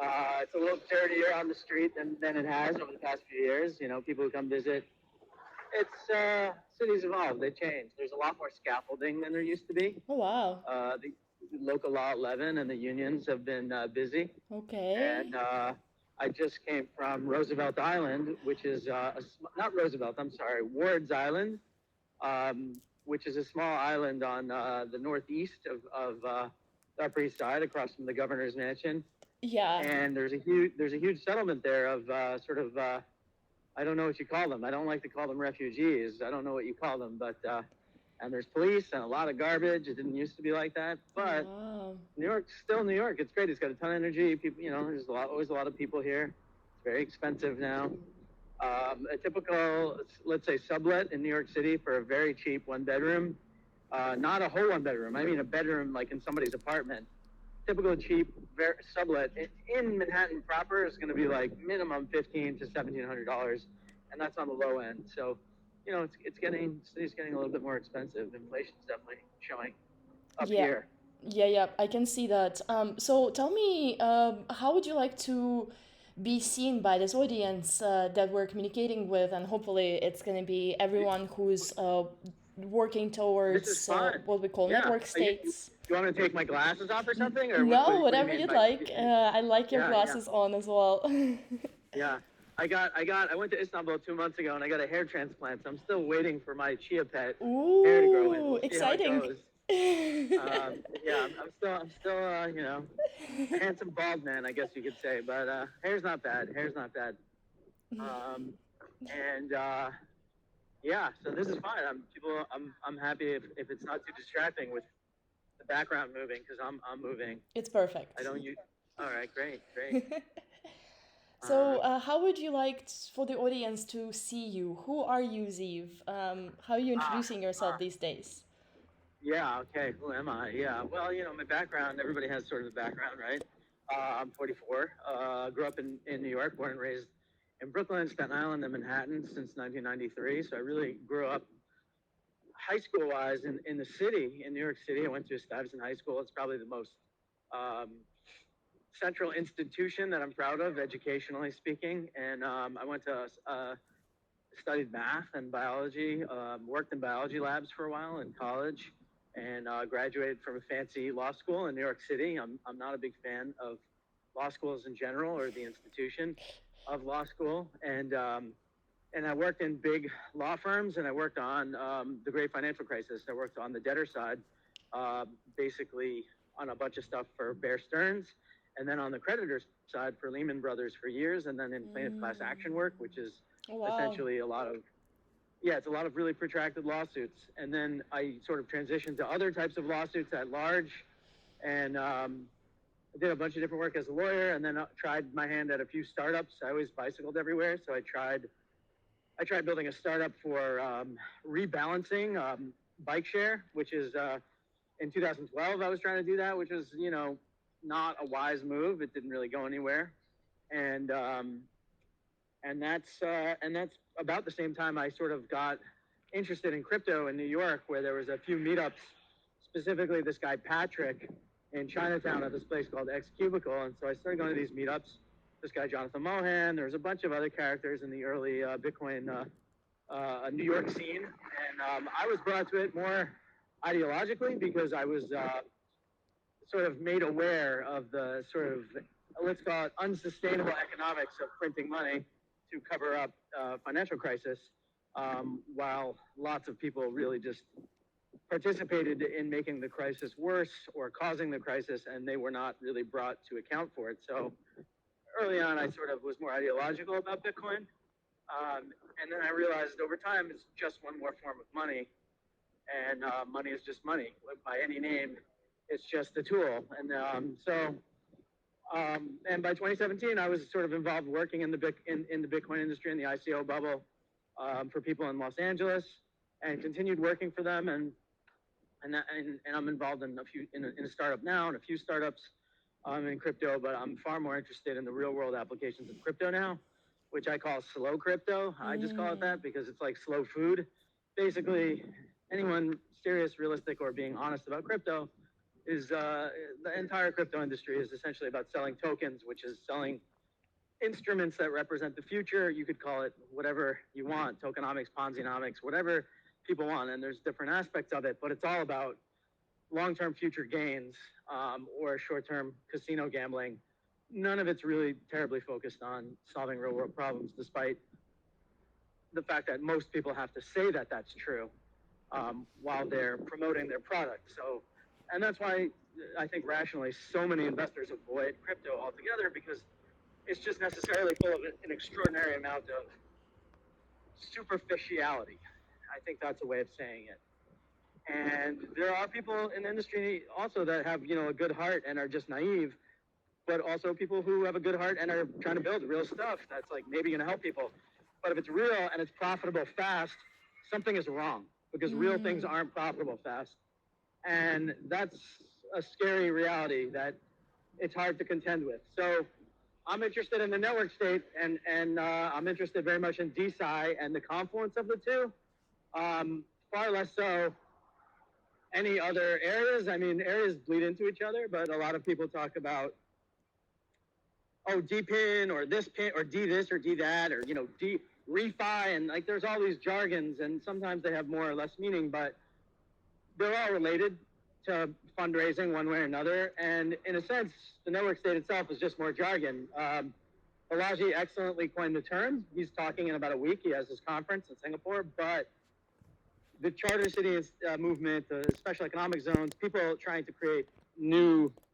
It's a little dirtier on the street than it has over the past few years. You know, people who come visit. It's cities evolve. They change. There's a lot more scaffolding than there used to be. Oh, wow. The local law 11 and the unions have been busy. Okay. And I just came from Roosevelt Island, which is not Roosevelt. I'm sorry, Ward's Island, which is a small island on the northeast of the Upper East Side, across from the governor's mansion. Yeah. And there's a huge settlement there of I don't know what you call them. I don't like to call them refugees. I don't know what you call them, but and there's police and a lot of garbage. It didn't used to be like that, but Wow. New York's still New York. It's great. It's got a ton of energy. People, you know, there's always a lot of people here. It's very expensive now. A typical, let's say, sublet in New York City for a very cheap one bedroom, not a whole one bedroom. I mean a bedroom like in somebody's apartment. Typical cheap sublet in Manhattan proper is going to be like minimum $1,500 to $1,700, and that's on the low end. So, you know, city's getting a little bit more expensive. Inflation's definitely showing up Yeah. here. Yeah, yeah, I can see that. So tell me, how would you like to be seen by this audience that we're communicating with, and hopefully it's going to be everyone who's working This is towards fun. what we call Yeah. network states. You want me to take my glasses off or something, or No, what do you whatever mean? you'd like. I like your Yeah, yeah, glasses on as well. yeah. I went to Istanbul 2 months ago and I got a hair transplant. So I'm still waiting for my chia pet hair to grow in. Ooh, We'll see how it exciting. goes. Yeah, I'm still, you know, a handsome bald man, I guess you could say. But hair's not bad. Hair's not bad. Um, and yeah, so this is fine. I'm happy if it's not too distracting with the background moving because I'm moving. It's perfect. I don't use. All right, great. So, Um, how would you like for the audience to see you? Who are you, Zeev? How are you ah, introducing yourself these days? yeah, okay. Who am I? Yeah. Well, you know, my background, everybody has sort of a background, right? I'm 44. Grew up in New York, born and raised in Brooklyn, Staten Island, and Manhattan since 1993. So I really grew up high school wise in the city, in New York City. I went to Stuyvesant High School. It's probably the most um, central institution that I'm proud of, educationally speaking. And I went to studied math and biology, worked in biology labs for a while in college, and graduated from a fancy law school in New York City. I'm not a big fan of law schools in general or the institution of law school. And I worked in big law firms and I worked on the great financial crisis. I worked on the debtor side, basically on a bunch of stuff for Bear Stearns. And then on the creditor side for Lehman Brothers for years. And then in plaintiff class action work, which is Oh, wow. essentially a lot of yeah, it's a lot of really protracted lawsuits. And then I sort of transitioned to other types of lawsuits at large, and I did a bunch of different work as a lawyer, and then tried my hand at a few startups. I always bicycled everywhere, so I tried building a startup for rebalancing bike share, which is in 2012 I was trying to do that, which was not a wise move. It didn't really go anywhere, and that's about the same time I sort of got interested in crypto in New York, where there was a few meetups, specifically this guy Patrick in Chinatown at this place called X Cubicle, and so I started going to these meetups. This guy Jonathan Mohan, there was a bunch of other characters in the early Bitcoin New York scene, and I was brought to it more ideologically because I was sort of made aware of the sort of, let's call it, unsustainable economics of printing money to cover up financial crisis, while lots of people really just participated in making the crisis worse or causing the crisis, and they were not really brought to account for it. So early on, I sort of was more ideological about Bitcoin. And then I realized over time, it's just one more form of money, and money is just money by any name. It's just a tool. And by 2017, I was sort of involved working in the Bitcoin industry in the ICO bubble for people in Los Angeles, and continued working for them. And I'm involved in a startup now and a few startups in crypto, but I'm far more interested in the real world applications of crypto now, which I call slow crypto. I just call it that because it's like slow food. Basically, anyone serious, realistic, or being honest about crypto is the entire crypto industry is essentially about selling tokens, which is selling instruments that represent the future. You could call it whatever you want, tokenomics, Ponzi-nomics, whatever people want. And there's different aspects of it, but it's all about long-term future gains or short-term casino gambling. None of it's really terribly focused on solving real-world problems, despite the fact that most people have to say that that's true while they're promoting their product. So, and that's why I think rationally so many investors avoid crypto altogether, because it's just necessarily full of an extraordinary amount of superficiality. I think that's a way of saying it. And there are people in the industry also that have, a good heart and are just naive, but also people who have a good heart and are trying to build real stuff that's like maybe going to help people. But if it's real and it's profitable fast, something is wrong, because real things aren't profitable fast. And that's a scary reality that it's hard to contend with. So I'm interested in the network state, and I'm interested very much in DeSci and the confluence of the two. Far less so any other areas. I mean, areas bleed into each other, but a lot of people talk about, oh, D pin or this pin or D this or D that, or, D refi, and like there's all these jargons, and sometimes they have more or less meaning, but they're all related to fundraising one way or another. And in a sense, the network state itself is just more jargon. Balaji excellently coined the term. He's talking in about a week. He has his conference in Singapore, but the charter city movement, the special economic zones, people trying to create new